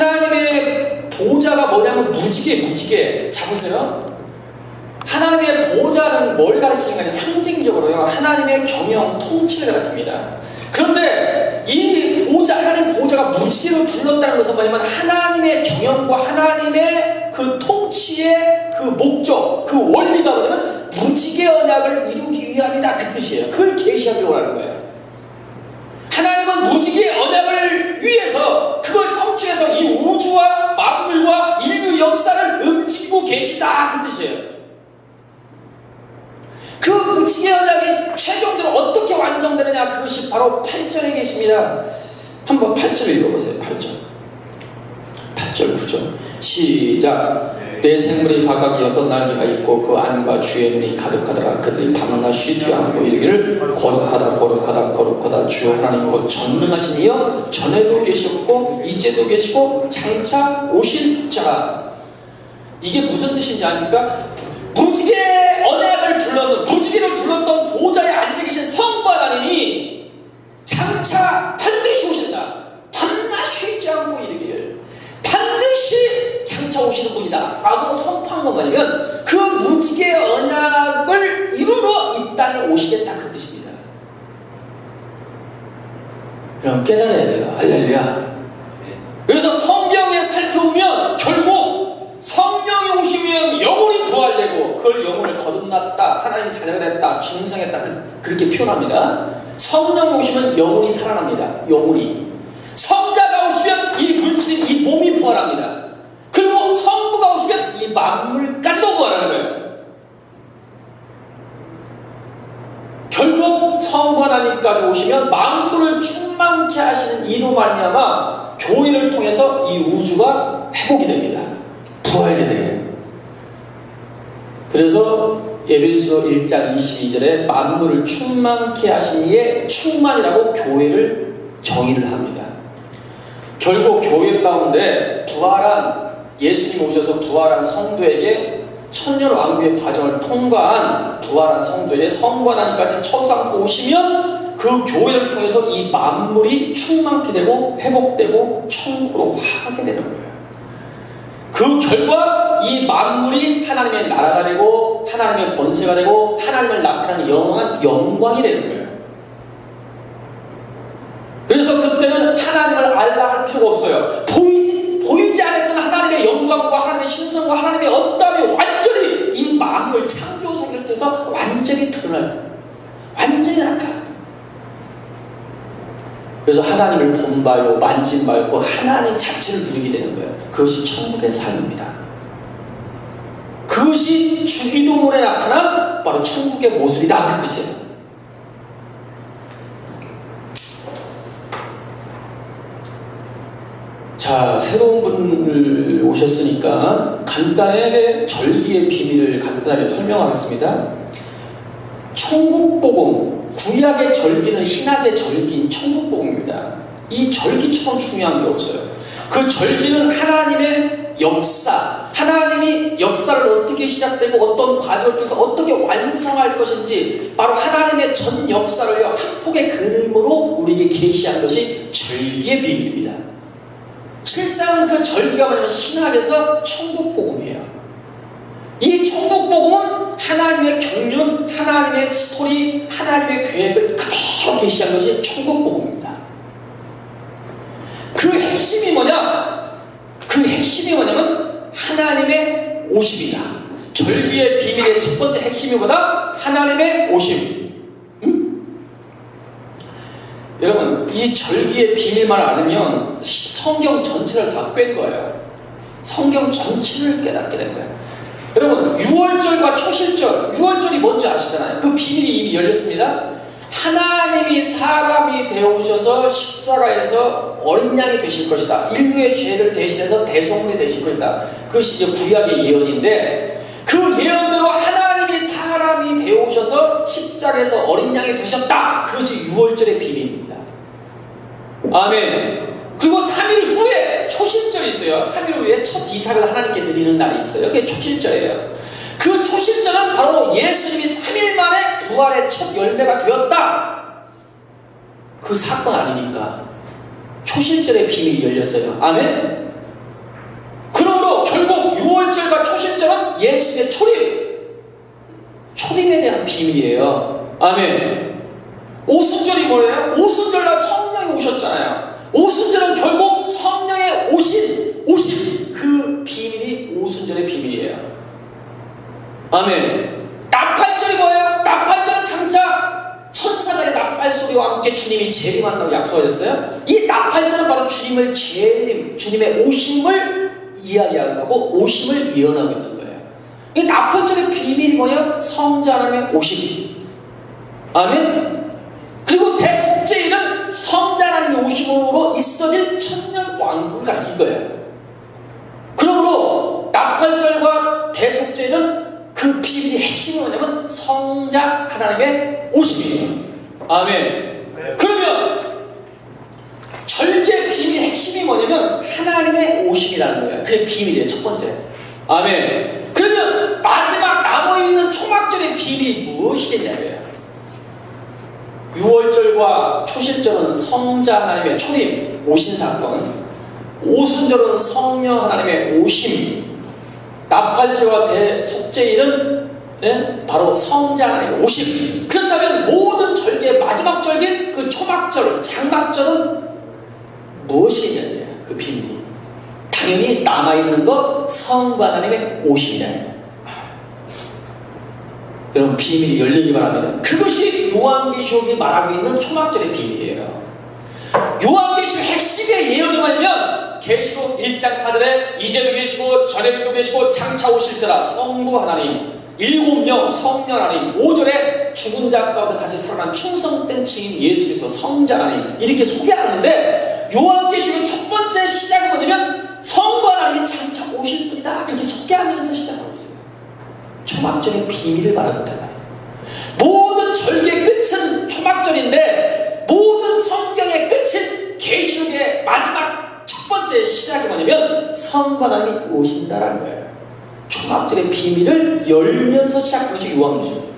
하나님의 보좌가 뭐냐면 무지개 잡으세요. 하나님의 보좌는 뭘 가리키는 거냐? 상징적으로요, 하나님의 경영, 통치를 가리킵니다. 그런데 이 보좌, 하나님 보좌가 무지개로 둘렀다는 것은 뭐냐면 하나님의 경영과 하나님의 그 통치의 그 목적, 그 원리가 뭐냐면 무지개 언약을 이루기 위함이다, 그 뜻이에요. 그걸 계시하려고 하는 거예요. 하나님은 무지개 언약을 위해서 그걸 성취해서 이 우주와 만물과 인류 역사를 움직이고 계시다, 그 뜻이에요. 그 무지개 언약이 최종적으로 어떻게 완성되느냐, 그것이 바로 8절에 계십니다. 한번 8절 읽어보세요. 8절 9절 시작. 내 생물이 각각 6날개가 있고 그 안과 주의 눈이 가득하더라. 그들이 밤낮 쉬지 않고 이르기를 거룩하다 거룩하다 거룩하다 주 하나님 곧 전능하신 이여 전에도 계셨고 이제도 계시고 장차 오실 자. 이게 무슨 뜻인지 아닙니까? 무지개 언약을 둘렀던, 무지개를 둘렀던 보좌에 앉아 계신 성부 하나님이 장차 반드시 오신다. 밤낮 쉬지 않고 이르기를 반드시 장차 오시는 분이다 라고 선포한 건 뭐냐면 그 무지개 언약을 이루러 이 땅에 오시겠다, 그 뜻입니다. 여러분 깨달아야 돼요. 할렐루야. 그래서 성경에 살펴보면 결국 성령이 오시면 영혼이 부활되고 그걸 영혼을 거듭났다, 하나님의 자녀가 됐다, 중생했다, 그렇게 표현합니다. 성령이 오시면 영혼이 살아납니다. 영혼이. 성자가 오시면 이 물질인 이 몸이 부활합니다. 그리고 성부가 오시면 이 만물까지도 부활하는 거예요. 결국 성부 하나님까지 오시면 만물을 충만케 하시는 이로 말미암아 교회를 통해서 이 우주가 회복이 됩니다. 부활게 돼요. 그래서 에베소 1장 22절에 만물을 충만케 하신 이의 충만이라고 교회를 정의를 합니다. 결국 교회 가운데 부활한, 예수님 오셔서 부활한 성도에게 천년왕국의 과정을 통과한 부활한 성도의 성부 하나님까지 쳐서 오시면 그 교회를 통해서 이 만물이 충만케 되고 회복되고 천국으로 화하게 되는 거예요. 그 결과 이 만물이 하나님의 나라가 되고 하나님의 권세가 되고 하나님을 나타내는 영원한 영광이 되는 거예요. 그래서 그때는 하나님을 알라 할 필요가 없어요. 보이지 않았던 하나님의 영광과 하나님의 신성과 하나님의 어떠함이 완전히 이 만물 창조 세계를 통해서 완전히 드러나요. 완전히 나타나요. 그래서 하나님을 본 바요 만진 바요 하나님 자체를 누리게 되는 거예요. 그것이 천국의 삶입니다. 그것이 주기도문에 나타난 바로 천국의 모습이다, 그 뜻이에요. 자, 새로운 분들 오셨으니까 간단하게 절기의 비밀을 간단하게 설명하겠습니다. 천국복음, 구약의 절기는 신약의 절기인 천국복음입니다. 이 절기처럼 중요한 게 없어요. 그 절기는 하나님의 역사, 하나님이 역사를 어떻게 시작되고 어떤 과정을 통해서 어떻게 완성할 것인지 바로 하나님의 전 역사를 한 폭의 그림으로 우리에게 계시한 것이 절기의 비밀입니다. 실상 그 절기가 뭐냐면 신학에서 천국복음이에요. 이 천국복음은 하나님의 경륜, 하나님의 스토리, 하나님의 계획을 그대로 계시한 것이 천국복음입니다. 그 핵심이 뭐냐? 그 핵심이 뭐냐면 하나님의 오심이다. 절기의 비밀의 첫 번째 핵심이 뭐다? 하나님의 오심. 여러분, 이 절기의 비밀만 알으면 성경 전체를 다 꿰는 거예요. 성경 전체를 깨닫게 된 거예요. 여러분, 6월절과 초실절, 6월절이 뭔지 아시잖아요. 그 비밀이 이미 열렸습니다. 하나님이 사람이 되어오셔서 십자가에서 어린 양이 되실 것이다. 인류의 죄를 대신해서 대성물이 되실 것이다. 그것이 이제 구약의 예언인데, 그 예언대로 하나님이 사람이 되어오셔서 십자가에서 어린 양이 되셨다. 그것이 6월절의 비밀입니다. 아멘. 그리고 3일 후에 초실절이 있어요. 3일 후에 첫 이삭을 하나님께 드리는 날이 있어요. 그게 초실절이에요. 그 초실절은 바로 예수님이 3일 만에 부활의 첫 열매가 되었다. 그 사건 아닙니까? 초실절의 비밀이 열렸어요. 아멘. 6월절과 초신절은 예수님의 초림에 대한 비밀이에요. 아멘. 오순절이 뭐예요? 오순절날 성령이 오셨잖아요. 오순절은 결국 성령의 오심 그 비밀이 오순절의 비밀이에요. 아멘. 나팔절이 뭐예요? 나팔절은 장차 천사장의 나팔 소리와 함께 주님이 재림한다고 약속하셨어요. 이 나팔절은 바로 주님의 오심을 이야기하는 거고 오심을 예언하고 있는 거예요. 이 나팔절의 비밀이 뭐냐? 성자 하나님의 오심. 아멘. 그리고 대속죄일은 성자 하나님의 오심으로 있어질 천년 왕국을 가리킨 거예요. 그러므로 나팔절과 대속죄일은 그 비밀의 핵심이 뭐냐면 성자 하나님의 오심이에요. 아멘. 그러면 절기의 비밀의 핵심이 뭐냐면 하나님의 오심이라는 거예요. 그게 비밀이에요. 첫 번째. 아멘. 그러면 마지막 남아있는 초막절의 비밀이 무엇이겠냐고요. 6월절과 초실절은 성자 하나님의 초림 오신 사건, 오순절은 성령 하나님의 오심, 나팔절과 대속죄일은 바로 성자 하나님의 오심. 그렇다면 모든 절기의 마지막 절기인 그 초막절, 장막절은 무엇이겠냐고요. 그 비밀이 당연히 남아있는 것 성부 하나님의 오심이다. 여러분 비밀이 열리기 바랍니다. 그것이 요한계시록이 말하고 있는 초막절의 비밀이에요. 요한계시록 핵심의 예언이 뭐냐면 계시록 1장 4절에 이제도 계시고 전에도 계시고 장차 오실 자라 성부 하나님 7명 성령 하나님 5절에 죽은 자 가운데 다시 살아난 충성된 증인 예수 그리스도 성자 하나님 이렇게 소개하는데 요한계시록의 첫 번째 시작은 뭐냐면 성부 하나님이 장차 오실 분이다 그렇게 소개하면서 시작하고 있어요. 초막절의 비밀을 말하고 있단 말이에요. 모든 절기의 끝은 초막절인데 모든 성경의 끝은 계시록의 마지막 첫 번째 시작이 뭐냐면 성부 하나님이 오신다라는 거예요. 초막절의 비밀을 열면서 시작한 것이 요한계시록이에요.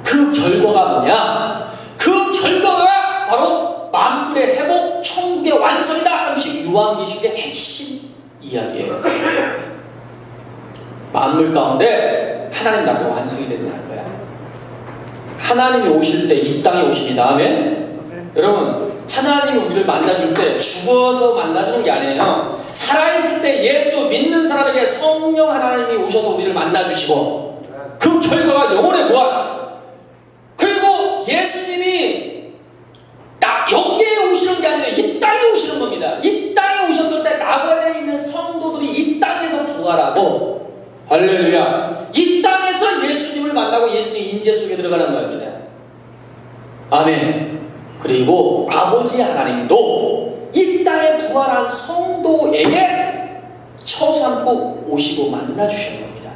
그 결과가 뭐냐? 그 결과가 바로 만물의 회복, 천국의 완성이다. 이것이 요한계시록의 핵심 이야기예요. 만물 가운데 하나님 나라가 완성이 된다는 거야. 하나님이 오실 때 이 땅에 오십니다. 아멘? 여러분 하나님이 우리를 만나줄 때 죽어서 만나주는 게 아니에요. 살아있을 때 예수 믿는 사람에게 성령 하나님이 오셔서 우리를 만나주시고 그 결과가 영혼의 무한. 그리고 예수님이 여기에 오시는 게 아니라 이 땅에 오시는 겁니다. 이 땅에 오셨을 때 나관에 있는 성도들이 이 땅에서 부활하고 할렐루야. 이 땅에서 예수님을 만나고 예수님 인재 속에 들어가는 겁니다. 아멘. 그리고 아버지 하나님도 이 땅에 부활한 성도에게 처삼고 오시고 만나주시는 겁니다.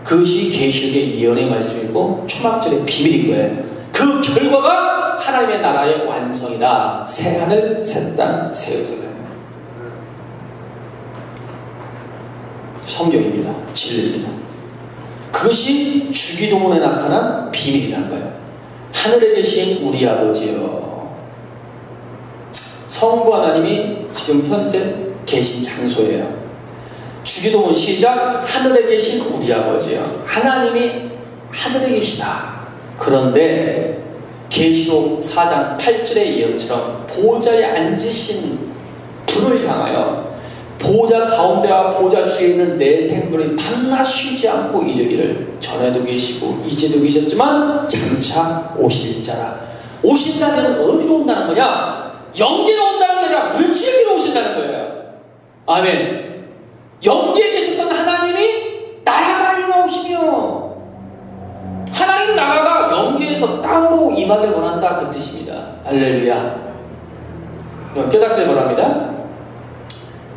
그것이 계시록의 예언의 말씀이고 초막절의 비밀인 거예요. 그 결과가 하나님의 나라의 완성이다. 새하늘 새땅 새 예루살렘. 성경입니다. 진리입니다. 그것이 주기도문에 나타난 비밀이라는 거예요. 하늘에 계신 우리 아버지여. 성부 하나님이 지금 현재 계신 장소예요. 주기도문 시작. 하늘에 계신 우리 아버지여. 하나님이 하늘에 계시다. 그런데 계시록 4장 8절의 예언처럼 보좌에 앉으신 분을 향하여 보좌 가운데와 보좌 주위에 있는 내 생물이 밤낮 쉬지 않고 이르기를 전에도 계시고 이제도 계셨지만 장차 오실 자라. 오신다면 어디로 온다는 거냐? 영계로 온다는 거냐? 물질계로 오신다는 거예요. 아멘. 영계에 계셨던 하나님이 나라가 임하오시며 하나님 나라가 영계에서 땅으로 임하기를 원한다 그 뜻입니다. 할렐루야. 깨닫길 바랍니다.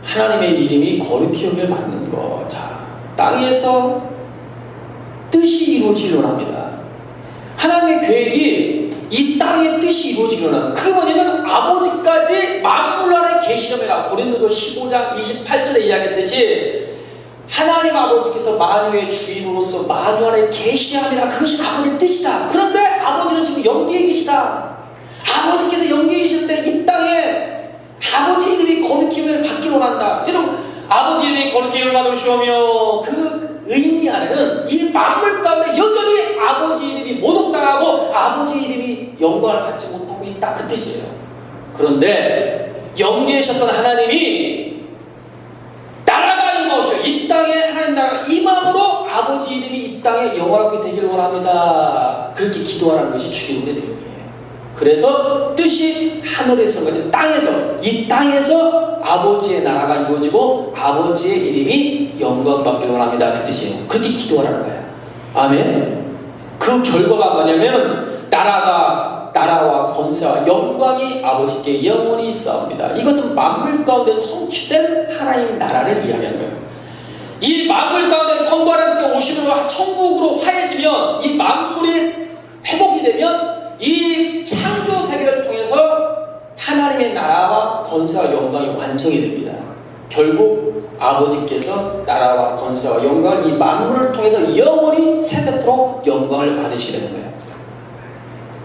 하나님의 이름이 거룩히 여김을 받는 것. 자, 땅에서 뜻이 이루어지기를 원합니다. 하나님의 계획이 이 땅의 뜻이 이루어지기를 원합니다. 그게 뭐냐면 아버지까지 만물 안에 계시려면 고린도서 15장 28절에 이야기했듯이 하나님 아버지께서 만유의 주인으로서 만유 안에 계시함이라. 그것이 아버지의 뜻이다. 그런데 아버지는 지금 영계에 계시다. 아버지께서 영계에 계시는데 이 땅에 아버지 이름이 거룩히 여김을 받기를 원한다. 여러분 아버지께 거룩히 이름을 받으시오며 그 의미 안에는 이 만물 가운데 여전히 아버지 이름이 모독당하고 아버지 이름이 영광을 받지 못하고 있다 그 뜻이에요. 그런데 영계하셨던 하나님이 나라가 임하오시오. 이 땅에 하나님 나라가 임함으로 아버지 이름이 이 땅에 영화롭게 되기를 원합니다. 그렇게 기도하라는 것이 주기도문의 내용이에요. 그래서 뜻이 하늘에서 같은 땅에서 이 땅에서 아버지의 나라가 이루어지고 아버지의 이름이 영광받기를 원합니다. 그 뜻이에요. 그렇게 기도하라는 거예요. 아멘. 그 결과가 뭐냐면 나라와 권세와 영광이 아버지께 영원히 있사옵니다. 이것은 만물 가운데 성취된 하나님 나라를 이야기하는 거예요. 이 만물 가운데 성부 하나님께 오심으로 천국으로 화해지면 이 만물이 회복이 되면 이 창조 세계를 통해서 하나님의 나라와 권세와 영광이 완성이 됩니다. 결국 아버지께서 나라와 권세와 영광을 이 만물을 통해서 영원히 세세토록 영광을 받으시게 되는 거예요.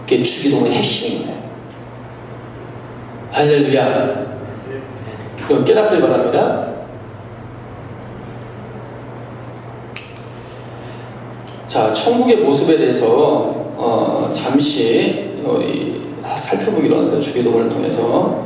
그게 주기도문의 핵심인 거예요. 할렐루야. 그럼 깨닫길 바랍니다. 자, 천국의 모습에 대해서 잠시 살펴보기로 합니다. 주기도문을 통해서.